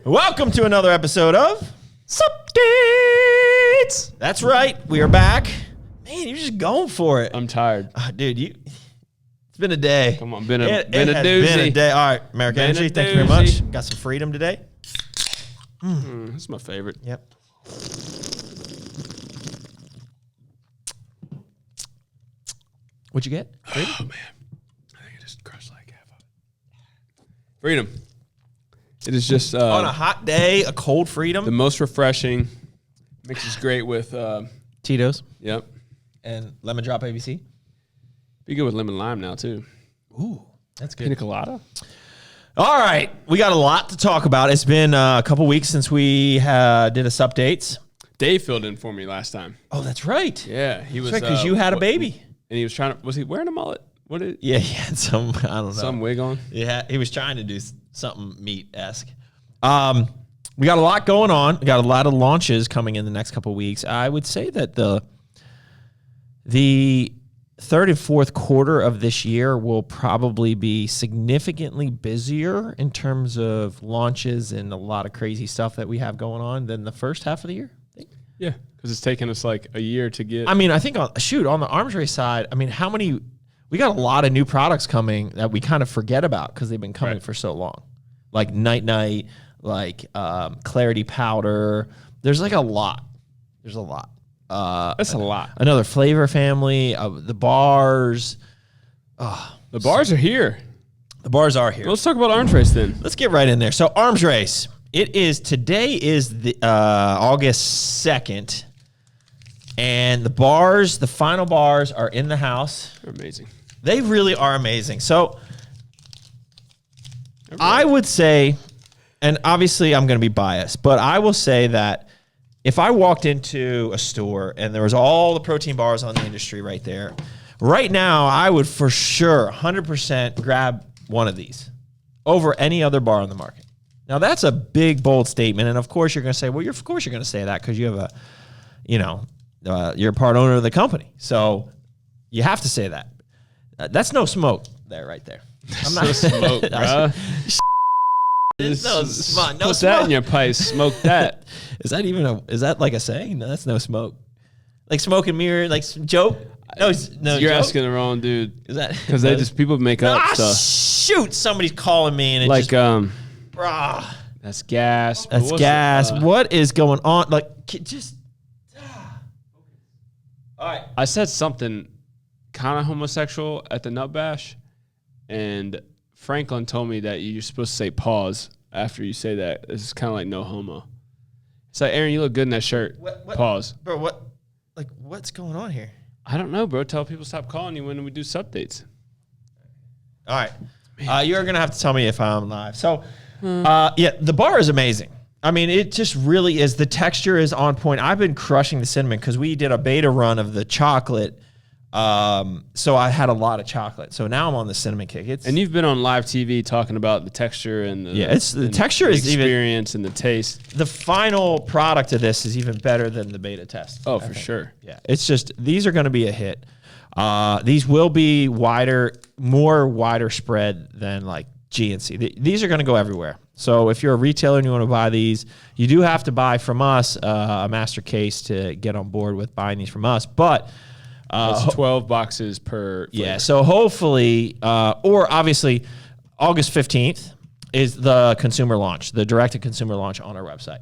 Welcome to another episode of Suppdates. That's right. We are back. Man, you're just going for it. I'm tired. Dude, it's been a day. Come on, been a it doozy. Been a day. All right, Merica Energy, thank you very much. Got some freedom today. That's my favorite. Yep. What'd you get? Freedom? Oh, man. I think I just crushed like half of it. Freedom. It is just... On a hot day, a cold freedom. the most refreshing. Mixes great with... Tito's yep. and lemon drop ABC. Be good with lemon lime now, too. Ooh, that's good. Pina colada. All right, we got a lot to talk about. It's been a couple weeks since we did a Suppdates. Dave filled in for me last time. Oh, that's right. Yeah, he was... That's right, because you had a baby. And he was trying to... Was he wearing a mullet? What did... Yeah, he had some, I don't know. Some wig on? Yeah, he was trying to do something meat-esque. We got a lot going on. We got a lot of launches coming in the next couple of weeks. I would say that the third and fourth quarter of this year will probably be significantly busier in terms of launches and a lot of crazy stuff that we have going on than the first half of the year. Yeah, because it's taken us like a year to get... I mean, I think on the arms race side, I mean, we got a lot of new products coming that we kind of forget about because they've been coming for so long. Like Night, like Clarity Powder. There's like a lot. There's a lot. That's a lot. Another flavor family. The bars. The bars are here. The bars are here. Let's talk about arms race then. Let's get right in there. So arms race. Today is the August 2nd. And the final bars are in the house. They're amazing. They really are amazing. So I would say, and obviously I'm going to be biased, but I will say that if I walked into a store and there was all the protein bars on the industry right there, right now I would for sure 100% grab one of these over any other bar on the market. Now that's a big, bold statement. And of course you're going to say, well, of course you're going to say that because you have you're a part owner of the company. So you have to say that. That's no smoke there, right there. I'm not smoke, bro. It's no smoke. Put that in your pipe. Smoke that. Is that like a saying? No, that's no smoke. Like smoke and mirror, like joke? No, you're joke? asking the wrong dude. Is that because people make up stuff. Shoot, somebody's calling me and it's like that's gas. That's gas. What is going on? Like just. All right. I said something kind of homosexual at the Nut Bash, and Franklin told me that you're supposed to say pause after you say that. It's kind of like no homo. It's like, Aaron, you look good in that shirt. What? Pause. Bro, what's going on here? I don't know, bro. Tell people stop calling you when we do Suppdates. All right. You're going to have to tell me if I'm live. So, the bar is amazing. I mean, it just really is. The texture is on point. I've been crushing the cinnamon because we did a beta run of the chocolate. So I had a lot of chocolate. So now I'm on the cinnamon kick. And you've been on live TV talking about the texture and the texture is experience and the taste. The final product of this is even better than the beta test. Oh, for sure. Yeah, it's just these are going to be a hit. These will be more wider spread than like GNC. These are going to go everywhere. So if you're a retailer and you want to buy these, you do have to buy from us a master case to get on board with buying these from us. But it's 12 boxes per flavor. Yeah, so hopefully, or obviously, August 15th is the consumer launch, the direct-to-consumer launch on our website.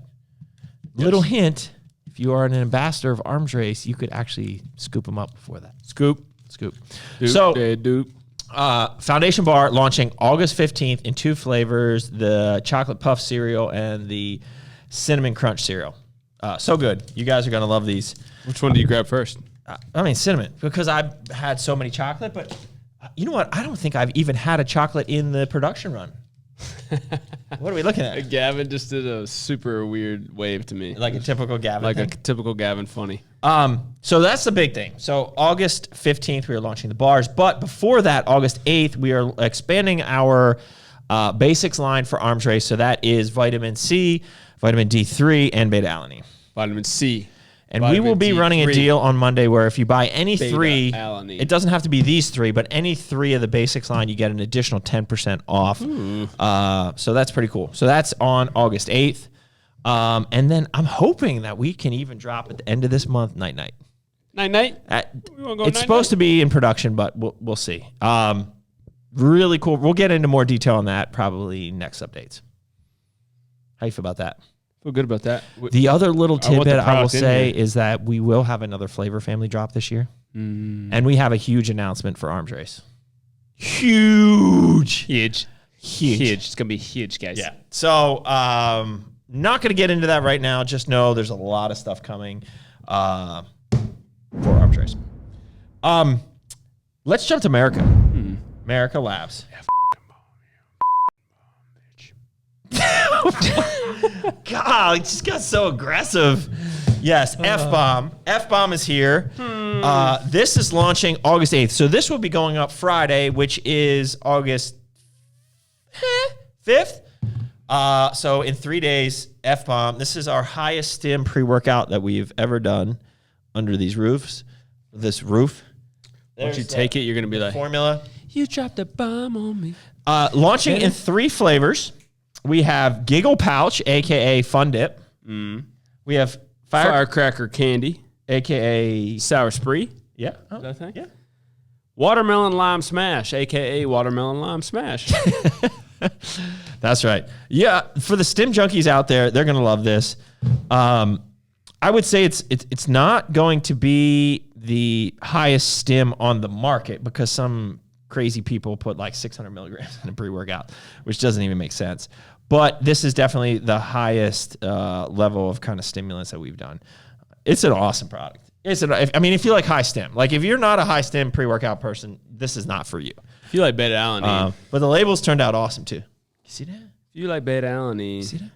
Yes. Little hint, if you are an ambassador of Arms Race, you could actually scoop them up before that. Scoop. Dupe. Foundation Bar launching August 15th in 2 flavors, the Chocolate Puff cereal and the Cinnamon Crunch cereal. So good. You guys are going to love these. Which one do you grab first? I mean, cinnamon, because I've had so many chocolate, but you know what? I don't think I've even had a chocolate in the production run. What are we looking at? Gavin just did a super weird wave to me. Like a typical Gavin Like thing? a typical Gavin funny. So that's the big thing. So August 15th, we are launching the bars. But before that, August 8th, we are expanding our basics line for Arms Race. So that is vitamin C, vitamin D3, and beta-alanine. Vitamin C. And we will be running a deal on Monday where if you buy any three, alanine. it doesn't have to be these three, but any three of the basics line, you get an additional 10% off. So that's pretty cool. So that's on August 8th. And then I'm hoping that we can even drop at the end of this month, Night Night. Night Night? It's supposed to be in production, but we'll see. Really cool. We'll get into more detail on that probably next updates. How you feel about that? Feel good about that. The other little tidbit I will say is that we will have another flavor family drop this year. And we have a huge announcement for Arms Race. Huge. It's going to be huge, guys. Yeah. So, not going to get into that right now. Just know there's a lot of stuff coming for Arms Race. Let's jump to Merica. Merica Labz. God, it just got so aggressive. Yes, F-Bomb. F-Bomb is here. This is launching August 8th. So this will be going up Friday, which is August 5th. So in 3 days, F-Bomb. This is our highest stim pre-workout that we've ever done under these roofs. This roof. Once you take it, you're going to be like, formula. You dropped a bomb on me. Launching in 3 flavors. We have Giggle Pouch, a.k.a. Fun Dip. We have Firecracker Candy, a.k.a. Sour Spree. Yeah. Is that a thing? Yeah. Watermelon Lime Smash, a.k.a. Watermelon Lime Smash. That's right. Yeah, for the stim junkies out there, they're going to love this. I would say it's not going to be the highest stim on the market because some crazy people put like 600 milligrams in a pre-workout, which doesn't even make sense. But this is definitely the highest level of kind of stimulants that we've done. It's an awesome product. If you like high stim, like if you're not a high stim pre-workout person, this is not for you. If you like beta-alanine. But the labels turned out awesome too. You see that? If you like beta-alanine, See that?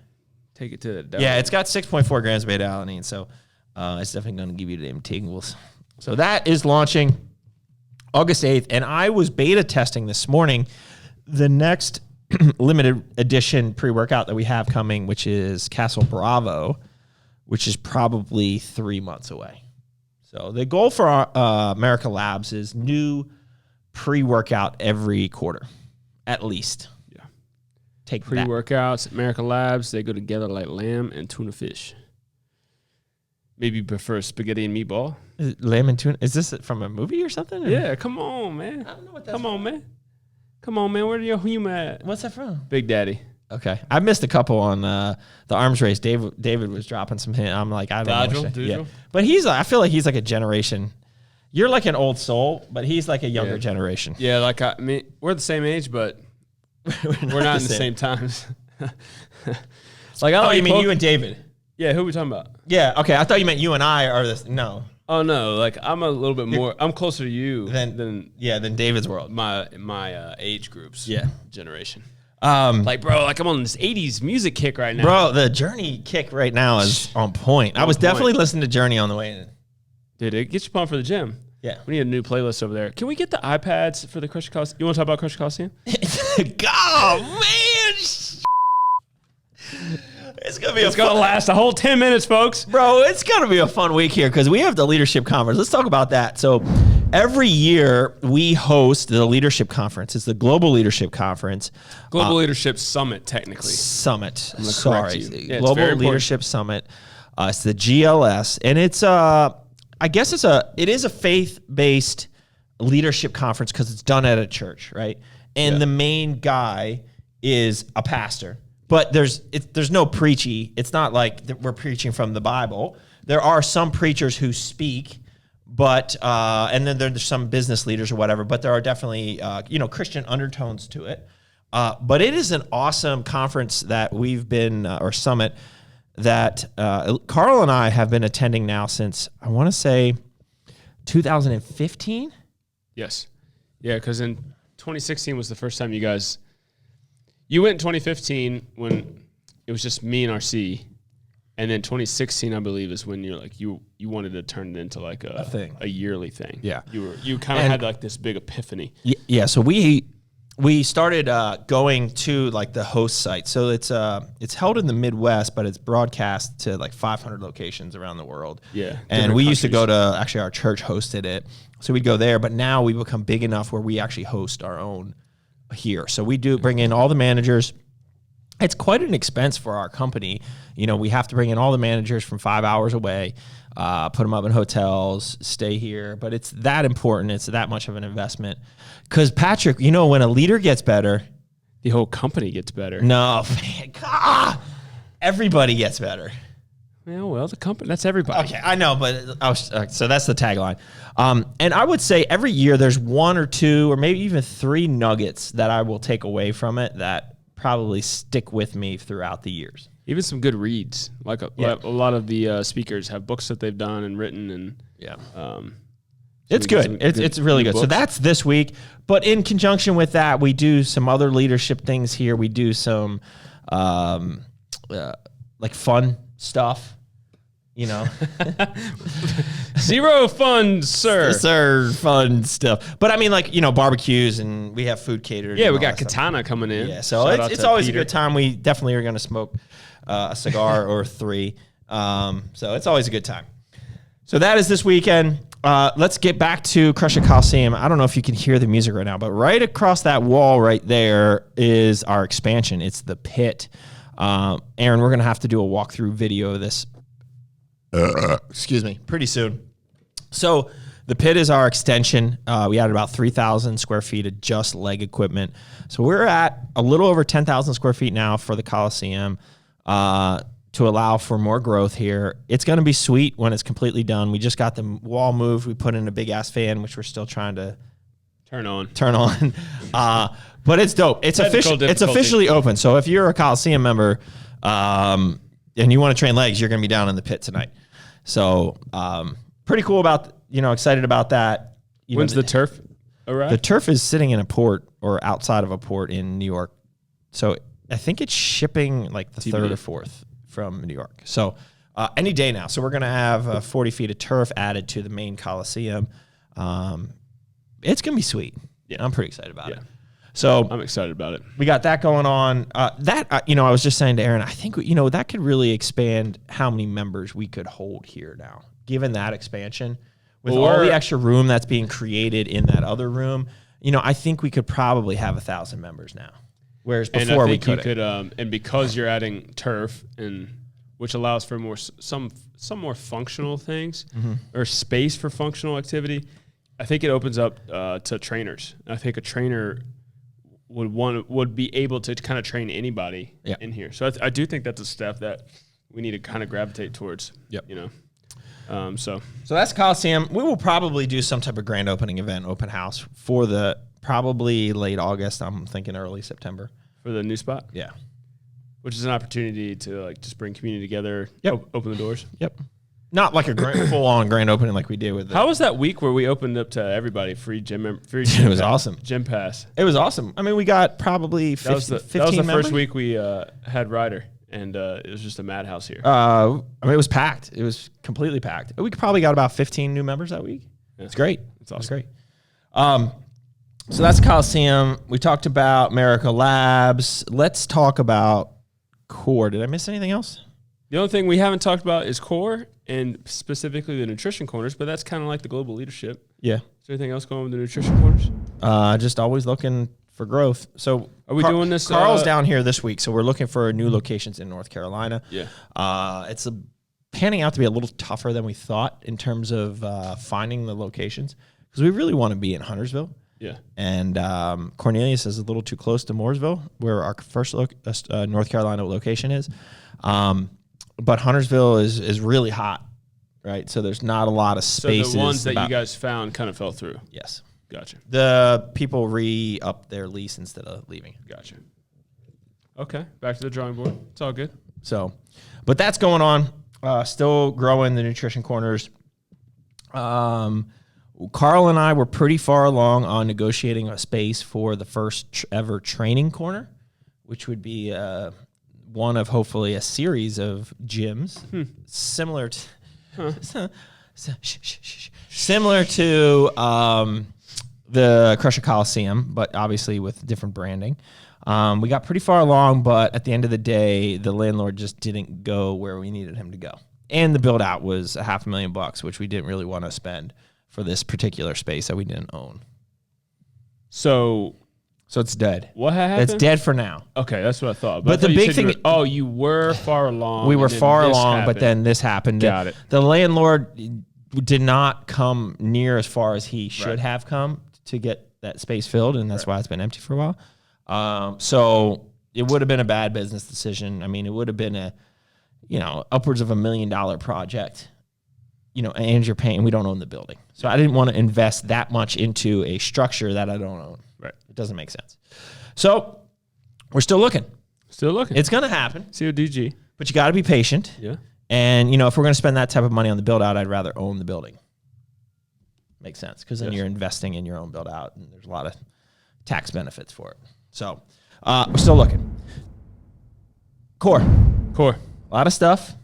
take it to the devil. Yeah, it's got 6.4 grams of beta-alanine, so it's definitely going to give you them tingles. So that is launching August 8th, and I was beta testing this morning the next limited edition pre-workout that we have coming, which is Castle Bravo, which is probably 3 months away. So the goal for Merica Labz is new pre-workout every quarter, at least. Yeah. Take pre-workouts, Merica Labz, they go together like lamb and tuna fish. Maybe you prefer spaghetti and meatball. Lamb and tuna. Is this from a movie or something? Or? Yeah, come on, man. I don't know what that's Come from. on, man. Come on, man. Where your humor at? What's that from? Big Daddy. Okay. I missed a couple on the Arms Race. David was dropping some hint. I'm like, I don't know. Yeah. But I feel like he's like a generation. You're like an old soul, but he's like a younger generation. Yeah, like we're the same age, but we're not in the same times. Like, you mean you and David? Yeah, who are we talking about? Yeah, okay. I thought you meant you and I are this. No. Oh no, like I'm a little bit more. I'm closer to you than David's world. My age groups. generation. Like bro, like I'm on this '80s music kick right now. Bro, the Journey kick right now is on point. I was definitely listening to Journey on the way in. Dude, it gets you pumped for the gym. Yeah, we need a new playlist over there. Can we get the iPads for the Crush It Coliseum? You want to talk about Crush It Coliseum? God, man. It's gonna last a whole 10 minutes, folks. Bro, it's gonna be a fun week here because we have the leadership conference. Let's talk about that. So every year we host the leadership conference. It's the Global Leadership Conference. Global Leadership Summit, technically. Sorry. Yeah, Global Leadership Summit. It's the GLS. And it's I guess it is a faith-based leadership conference because it's done at a church, right? And the main guy is a pastor. But there's no preachy. It's not like we're preaching from the Bible. There are some preachers who speak, but and then there's some business leaders or whatever. But there are definitely Christian undertones to it. But it is an awesome conference that we've been or summit that Carl and I have been attending now since I want to say 2015. Yes, yeah, because in 2016 was the first time you guys. You went in 2015 when it was just me and RC, and then 2016 I believe is when you're like you wanted to turn it into like a thing, a yearly thing. Yeah, you kind of had like this big epiphany. Yeah, so we we started going to like the host site. So it's held in the Midwest, but it's broadcast to like 500 locations around the world. Yeah. And we used to go to, actually our church hosted it. So we'd go there, but now we've become big enough where we actually host our own here. So we do bring in all the managers. It's quite an expense for our company. You know, we have to bring in all the managers from 5 hours away, put them up in hotels, stay here. But it's that important. It's that much of an investment. Because, Patrick, you know, when a leader gets better, the whole company gets better. No, man, everybody gets better. Yeah, well, the company, that's everybody. Okay, I know, but so that's the tagline. And I would say every year there's one or two or maybe even three nuggets that I will take away from it that probably stick with me throughout the years. Even some good reads. Like a lot of the speakers have books that they've done and written. And it's good. It's really good. Books. So that's this week. But in conjunction with that, we do some other leadership things here. We do some like fun stuff. You know, zero fun, sir. Fun stuff. But I mean, like, you know, barbecues and we have food catered. Yeah, we got Katana coming in. Yeah, so it's always a good time. We definitely are going to smoke a cigar or three. So it's always a good time. So that is this weekend. Let's get back to Crush It Coliseum. I don't know if you can hear the music right now, but right across that wall right there is our expansion. It's the pit. Aaron, we're going to have to do a walkthrough video of this. Excuse me, pretty soon. So the pit is our extension. We added about 3,000 square feet of just leg equipment. So we're at a little over 10,000 square feet now for the Coliseum to allow for more growth here. It's going to be sweet when it's completely done. We just got the wall moved. We put in a big ass fan, which we're still trying to turn on. But it's dope. It's officially open. So if you're a Coliseum member, and you want to train legs, you're going to be down in the pit tonight. So pretty cool excited about that. When's the turf arrive? The turf is sitting in a port or outside of a port in New York. So I think it's shipping like the 3rd or 4th from New York. So any day now. So we're going to have 40 feet of turf added to the main Coliseum. It's going to be sweet. Yeah, I'm pretty excited about it. So I'm excited about it. We got that going on. I was just saying to Aaron, I think, that could really expand how many members we could hold here now, given that expansion. With all the extra room that's being created in that other room, I think we could probably have 1,000 members now. Whereas before we couldn't. And because you're adding turf, which allows for some more functional things or space for functional activity, I think it opens up to trainers. I think a trainer would be able to kind of train anybody in here. So I do think that's a step that we need to kind of gravitate towards. Yep. So that's Coliseum. We will probably do some type of grand opening event, open house for the probably late August. I'm thinking early September for the new spot. Yeah, which is an opportunity to like just bring community together. Open the doors. Yep. Not like a full-on grand opening like we did with. How was that week where we opened up to everybody free gym? It was awesome. Gym pass. It was awesome. I mean, we got probably 15 members. That was the first week we had Ryder, and it was just a madhouse here. It was packed. It was completely packed. We probably got about 15 new members that week. Yeah. It's great. It's awesome. It's great. So that's Coliseum. We talked about Merica Labz. Let's talk about Core. Did I miss anything else? The only thing we haven't talked about is Core, and specifically the nutrition corners, but that's kind of like the global leadership. Yeah. Is there anything else going on with the nutrition corners? Just always looking for growth. So are we doing this? Carl's down here this week, so we're looking for new locations in North Carolina. Yeah. It's panning out to be a little tougher than we thought in terms of finding the locations, because we really want to be in Huntersville. Yeah. And Cornelius is a little too close to Mooresville, where our first North Carolina location is. But Huntersville is really hot, right? So there's not a lot of spaces. So the ones that you guys found kind of fell through? Yes. Gotcha. The people re-upped their lease instead of leaving. Gotcha. Okay, back to the drawing board. It's all good. So, but that's going on. Still growing the nutrition corners. Carl and I were pretty far along on negotiating a space for the first ever training corner, which would be one of hopefully a series of gyms similar to the Crush It Coliseum, but obviously with different branding. We got pretty far along, but at the end of the day, the landlord just didn't go where we needed him to go. And the build out was $500,000, which we didn't really want to spend for this particular space that we didn't own. So it's dead. What happened? It's dead for now. Okay, that's what I thought. But the big thing... you were far along. We were far along, but then this happened. Got it. The landlord did not come near as far as he should have come to get that space filled, and that's why it's been empty for a while. So it would have been a bad business decision. I mean, it would have been upwards of $1 million project, and you're paying, we don't own the building. So I didn't want to invest that much into a structure that I don't own. Right. It doesn't make sense. So we're still looking. Still looking. It's going to happen. CODG. But you got to be patient. Yeah. And, if we're going to spend that type of money on the build out, I'd rather own the building. Makes sense. Because then you're investing in your own build out, and there's a lot of tax benefits for it. So we're still looking. Core. Core. A lot of stuff.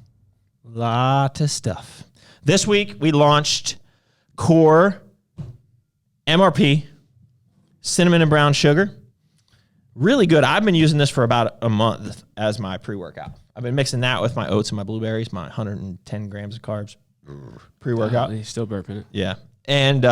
This week we launched Core MRP cinnamon and brown sugar. Really good. I've been using this for about a month as my pre-workout. I've been mixing that with my oats and my blueberries, my 110 grams of carbs pre-workout. He's still burping it. Yeah. And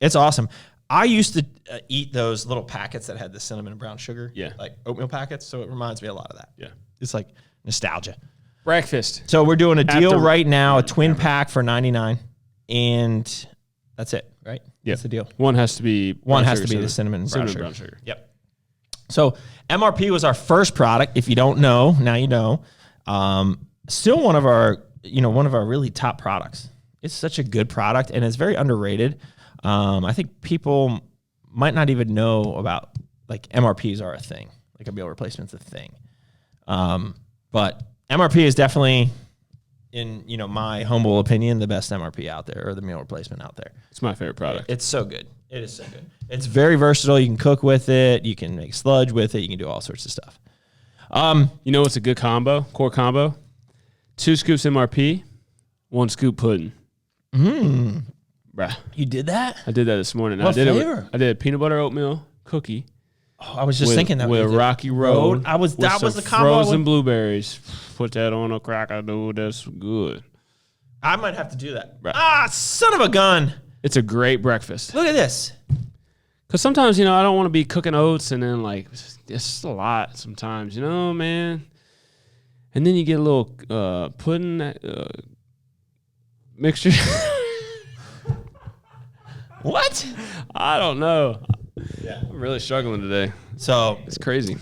it's awesome. I used to eat those little packets that had the cinnamon and brown sugar. Yeah. Like oatmeal packets. So it reminds me a lot of that. Yeah. It's like nostalgia. Breakfast. So we're doing a deal right now, a twin pack for $99, and that's it, right? Yeah. That's the deal. One has to be the cinnamon and brown brown sugar. sugar. Yep. So MRP was our first product. If you don't know, now you know. Still one of our really top products. It's such a good product, and it's very underrated. I think people might not even know about, like, MRPs are a thing. Like, a meal replacement's a thing. But MRP is definitely, in my humble opinion, the best MRP out there, or the meal replacement out there. It's my favorite product. It's so good. It is so good. It's very versatile. You can cook with it. You can make sludge with it. You can do all sorts of stuff. You know what's a good combo? Core combo? 2 scoops MRP, 1 scoop pudding. Bruh. You did that? I did that this morning. What flavor? I did a peanut butter oatmeal cookie. Oh, I was just thinking that with a Rocky Road. That was the combo. Frozen blueberries. Put that on a cracker, dude. That's good. I might have to do that. Right. Ah, son of a gun! It's a great breakfast. Look at this. Because sometimes I don't want to be cooking oats, and then it's just a lot. Sometimes, man. And then you get a little pudding mixture. What? I don't know. Yeah, I'm really struggling today. So it's crazy.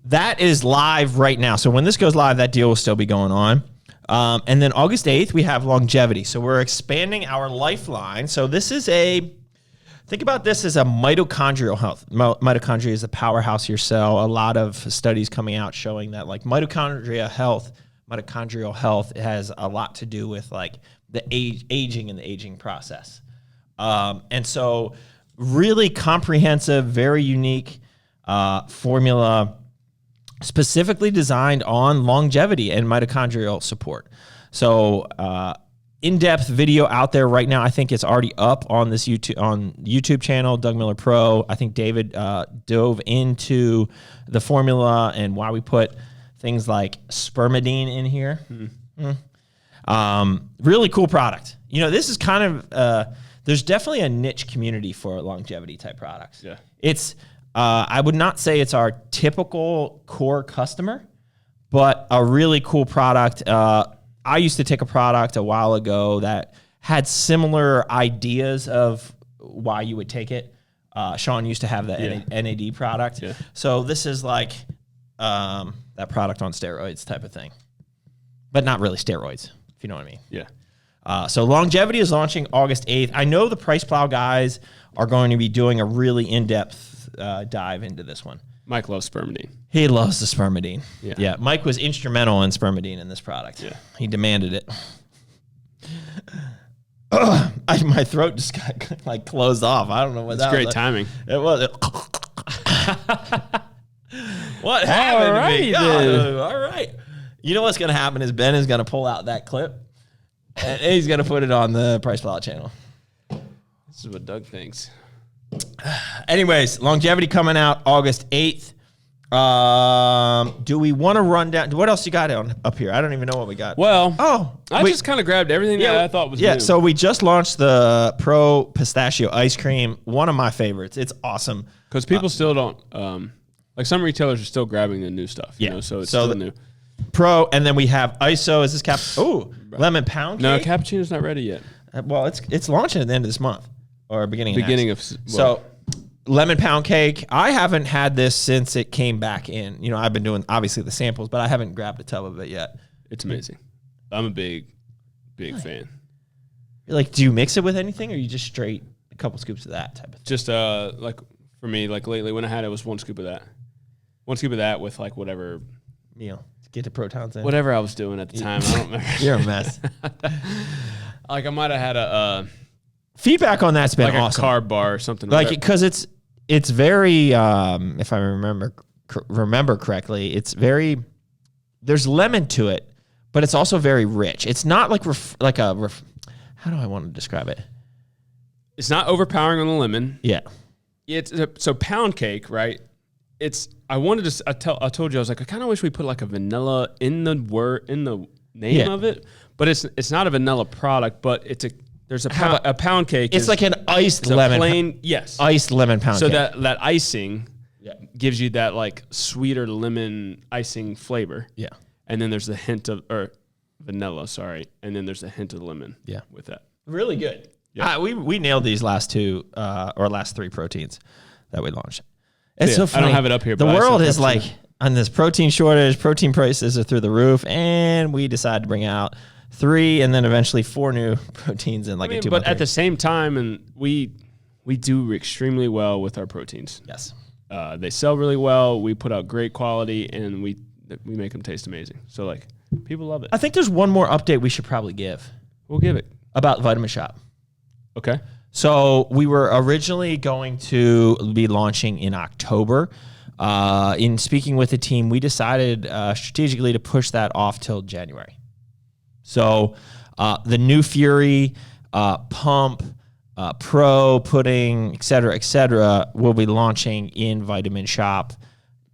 That is live right now. So when this goes live, that deal will still be going on. And then August 8th, we have longevity. So we're expanding our lifeline. So this is think about this as a mitochondrial health. Mitochondria is the powerhouse of your cell. A lot of studies coming out showing that, like, mitochondrial health has a lot to do with, like, the aging and the aging process. And so really comprehensive, very unique formula specifically designed on longevity and mitochondrial support. So in-depth video out there right now. I think it's already up on this YouTube channel, Doug Miller Pro. I think David dove into the formula and why we put things like spermidine in here. Really cool product. This is kind of there's definitely a niche community for longevity type products. Yeah. It's I would not say it's our typical core customer, but a really cool product. I used to take a product a while ago that had similar ideas of why you would take it. Sean used to have the NAD product. Yeah. So this is like that product on steroids type of thing, but not really steroids, if you know what I mean. Yeah. So longevity is launching August 8th. I know the Price Plow guys are going to be doing a really in-depth dive into this one. Mike loves spermidine. He loves the spermidine. Yeah. Mike was instrumental in spermidine in this product. Yeah. He demanded it. My throat just got like closed off. I don't know what that was. It's great timing. It was. What happened to me? All right. You know what's going to happen is Ben is going to pull out that clip and he's going to put it on the Price Plow channel. This is what Doug thinks. Anyways, longevity coming out August 8th. Do we want to run down? What else you got up here? I don't even know what we got. Well, I wait. just kind of grabbed everything that I thought was new. So we just launched the Pro Pistachio Ice Cream. One of my favorites. It's awesome. Because people still don't, like some retailers are still grabbing the new stuff. You know, so it's still new. Pro, and then we have ISO. Is this lemon pound cake? No, cappuccino's not ready yet. Well, it's launching at the end of this month or beginning of so lemon pound cake. I haven't had this since it came back in. You know, I've been doing obviously the samples, but I haven't grabbed a tub of it yet. It's amazing. I'm a big fan. Like, do you mix it with anything, or you just straight a couple scoops of that type of thing? Just like for me, like lately when I had it was one scoop of that with like whatever meal. Get the protons in. Whatever I was doing at the time. I don't remember. You're a mess. Like I might have had a feedback on that's been like awesome. A carb bar or something. Like because it's very if I remember correctly, it's very there's lemon to it, but it's also very rich. It's not like how do I want to describe it? It's not overpowering on the lemon. Yeah. So pound cake, right? I wanted to. I told you I was like I kind of wish we put like a vanilla in the name of it, but it's not a vanilla product, but there's a pound cake. It's like an iced lemon. Iced lemon pound cake. So that icing gives you that like sweeter lemon icing flavor. Yeah. And then there's the hint of vanilla, sorry, and then there's a hint of lemon. Yeah. With that. Really good. Yeah. We nailed these last three proteins that we launched. It's so funny. I don't have it up here. The world is like on this protein shortage. Protein prices are through the roof, and we decided to bring out 3 and then eventually 4 new proteins in a 2 month. But at the same time, and we do extremely well with our proteins. Yes, they sell really well. We put out great quality, and we make them taste amazing. So like people love it. I think there's one more update we should probably give. We'll give it about Vitamin Shop. Okay. So we were originally going to be launching in October. In speaking with the team, we decided strategically to push that off till January. So the new Fury, Pump, Pro, Pudding, et cetera, will be launching in Vitamin Shop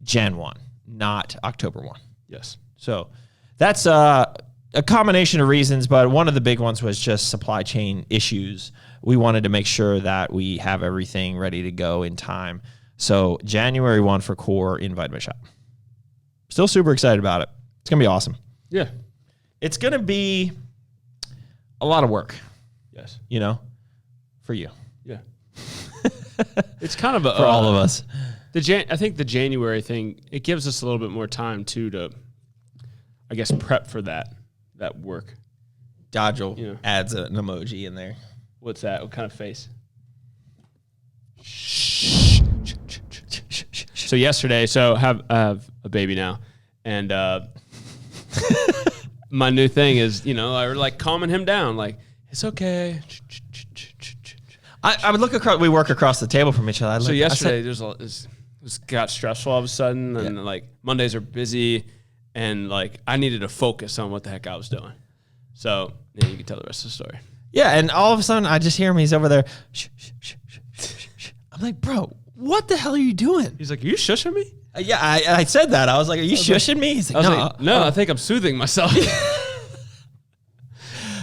Jan 1, not October 1. Yes. So that's a combination of reasons, but one of the big ones was just supply chain issues. We wanted to make sure that we have everything ready to go in time. So January 1 for Core in Vitamin Shop. Still super excited about it. It's going to be awesome. Yeah. It's going to be a lot of work. Yes. You know, for you. Yeah. It's kind of for all of us. I think the January thing, it gives us a little bit more time too to, I guess, prep for that work. Dodgel adds an emoji in there. What's that? What kind of face? So yesterday, I have a baby now, and my new thing is, I like calming him down, like it's okay. I would look across. We work across the table from each other. So yesterday, it got stressful all of a sudden, and like Mondays are busy, and like I needed to focus on what the heck I was doing. So you can tell the rest of the story. Yeah, and all of a sudden, I just hear him. He's over there. I'm like, bro, what the hell are you doing? He's like, are you shushing me? Yeah, I said that. I was like, are you shushing me? He's like, no. I think I'm soothing myself.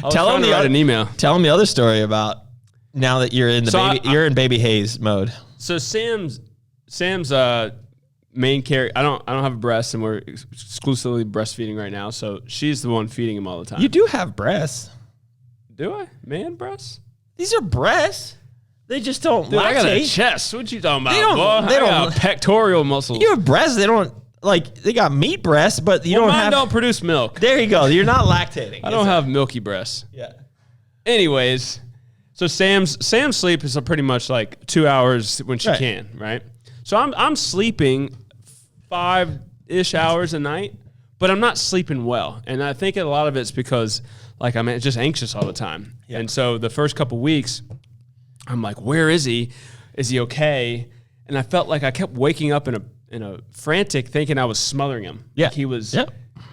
Tell him an email. Tell him the other story about now that you're in you're in baby haze mode. So Sam's main care. I don't have a breast, and we're exclusively breastfeeding right now. So she's the one feeding him all the time. You do have breasts. Do I? Man breasts? These are breasts. They just don't lactate. I got a chest. What you talking about? They don't got pectoral muscles. You have breasts. They don't they got meat breasts, but you mine don't produce milk. There you go. You're not lactating. I don't have milky breasts. Yeah. Anyways, so Sam's sleep is pretty much like 2 hours when she can, right? So I'm sleeping 5-ish hours a night, but I'm not sleeping well, and I think a lot of it's because like I'm just anxious all the time. Yeah. And so the first couple weeks, I'm like, where is he? Is he okay? And I felt like I kept waking up in a frantic, thinking I was smothering him. Yeah. Like he was. Yeah.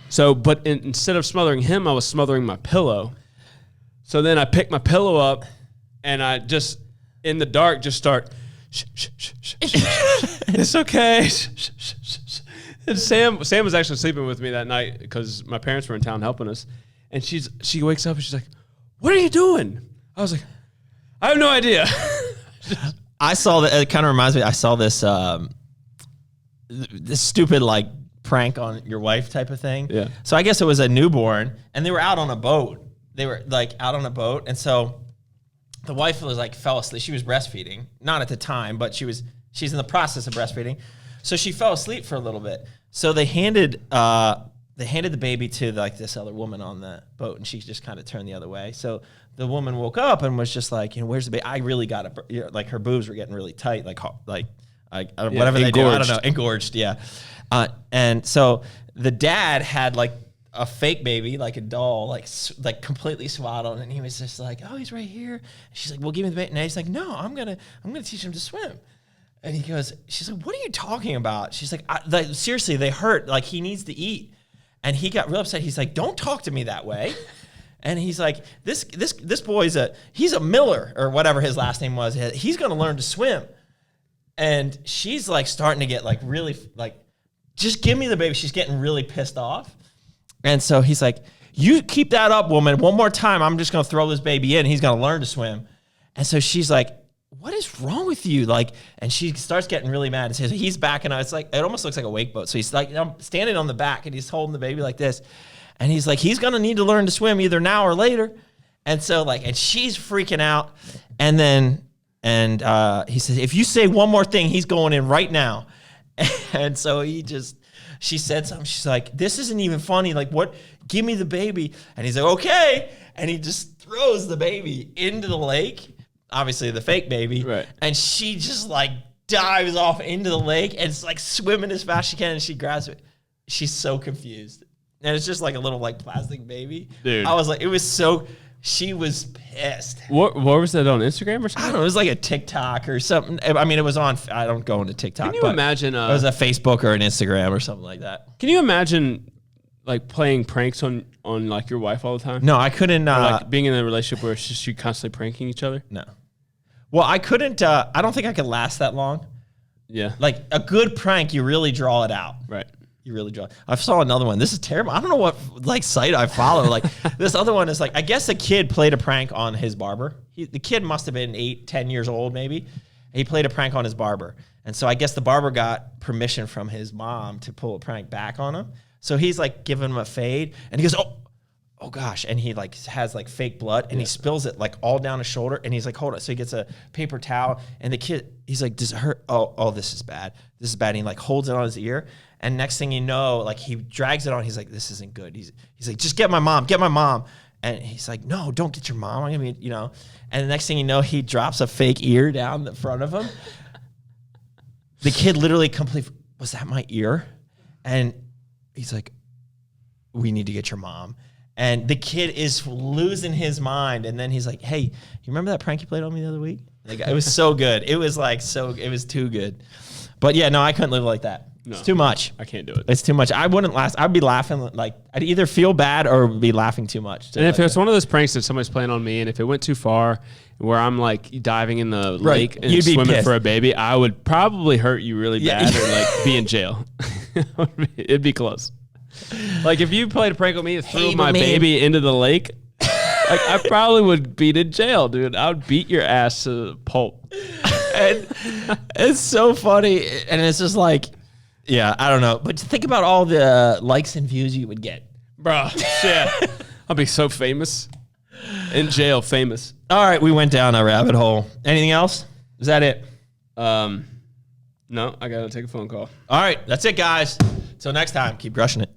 So, but instead of smothering him, I was smothering my pillow. So then I picked my pillow up, and I just in the dark just start. shh, shh, shh, shh, shh. It's okay. Shh, shh, shh, shh. And Sam was actually sleeping with me that night because my parents were in town helping us. And she wakes up and she's like, what are you doing? I was like, I have no idea. I saw that. It kind of reminds me. I saw this this stupid like prank on your wife type of thing. Yeah. So I guess it was a newborn, and they were out on a boat. They were like out on a boat, and so the wife was like fell asleep. She was breastfeeding, not at the time, but she's in the process of breastfeeding. So she fell asleep for a little bit. So they handed the baby to like this other woman on the boat, and she just kind of turned the other way. So the woman woke up and was just like, where's the baby? I really got it. Like her boobs were getting really tight, whatever they do. I don't know, engorged. Yeah. And so the dad had like a fake baby, like a doll, like completely swaddled, and he was just like, oh, he's right here. And she's like, well, give me the baby. And he's like, no, I'm gonna teach him to swim. And he goes, she's like, what are you talking about? She's like, seriously, they hurt. Like he needs to eat. And he got real upset. He's like, don't talk to me that way. And he's like, this boy's he's a Miller or whatever his last name was. He's gonna learn to swim. And she's like starting to get like really like, just give me the baby. She's getting really pissed off. And so he's like, you keep that up, woman. One more time, I'm just going to throw this baby in. He's going to learn to swim. And so she's like, what is wrong with you? Like, and she starts getting really mad. And so he's backing out. It's like, it almost looks like a wake boat. So he's like, I'm standing on the back and he's holding the baby like this. And he's like, he's going to need to learn to swim either now or later. And so like, and she's freaking out. And then, he says, if you say one more thing, he's going in right now. And so she said something. She's like, this isn't even funny. Like, what? Give me the baby. And he's like, okay. And he just throws the baby into the lake, obviously the fake baby. Right. And she just like dives off into the lake and it's like swimming as fast as she can. And she grabs it. She's so confused. And it's just like a little like plastic baby. Dude. I was like, she was pissed. What was that on Instagram or something? I don't know. It was like a TikTok or something. I mean, it was on. I don't go into TikTok. Can you imagine? It was a Facebook or an Instagram or something like that. Can you imagine, like playing pranks on like your wife all the time? No, I couldn't. Or, like being in a relationship where it's just you constantly pranking each other. No. Well, I couldn't. I don't think I could last that long. Yeah. Like a good prank, you really draw it out. Right. You really draw. I saw another one. This is terrible. I don't know what like site I follow. Like this other one is like, I guess a kid played a prank on his barber. The kid must have been 8-10 years old maybe. He played a prank on his barber. And so I guess the barber got permission from his mom to pull a prank back on him. So he's like giving him a fade and he goes, oh gosh. And he like has like fake blood and he spills it like all down his shoulder. And he's like, hold on. So he gets a paper towel and the kid, he's like, does it hurt? Oh, this is bad. This is bad. And he like holds it on his ear. And next thing you know, like he drags it on. He's like, this isn't good. He's like, just get my mom. And he's like, no, don't get your mom. I mean, and the next thing you know, he drops a fake ear down the front of him. The kid literally was that my ear? And he's like, we need to get your mom. And the kid is losing his mind. And then he's like, hey, you remember that prank you played on me the other week? Like, it was so good. It was like, it was too good. But yeah, no, I couldn't live like that. No, it's too much. I can't do it. It's too much. I wouldn't last. I'd be laughing like I'd either feel bad or be laughing too much. And if it's one of those pranks that somebody's playing on me, and if it went too far, where I'm like diving in the lake and swimming for a baby, I would probably hurt you really bad or like be in jail. It'd be close. Like if you played a prank on me and threw my baby into the lake, like I probably would be in jail, dude. I would beat your ass to pulp. And it's so funny, and it's just like. Yeah, I don't know. But think about all the likes and views you would get. Bro, shit. I'll be so famous. In jail, famous. All right, we went down a rabbit hole. Anything else? Is that it? No, I got to take a phone call. All right, that's it, guys. Till next time, keep crushing it.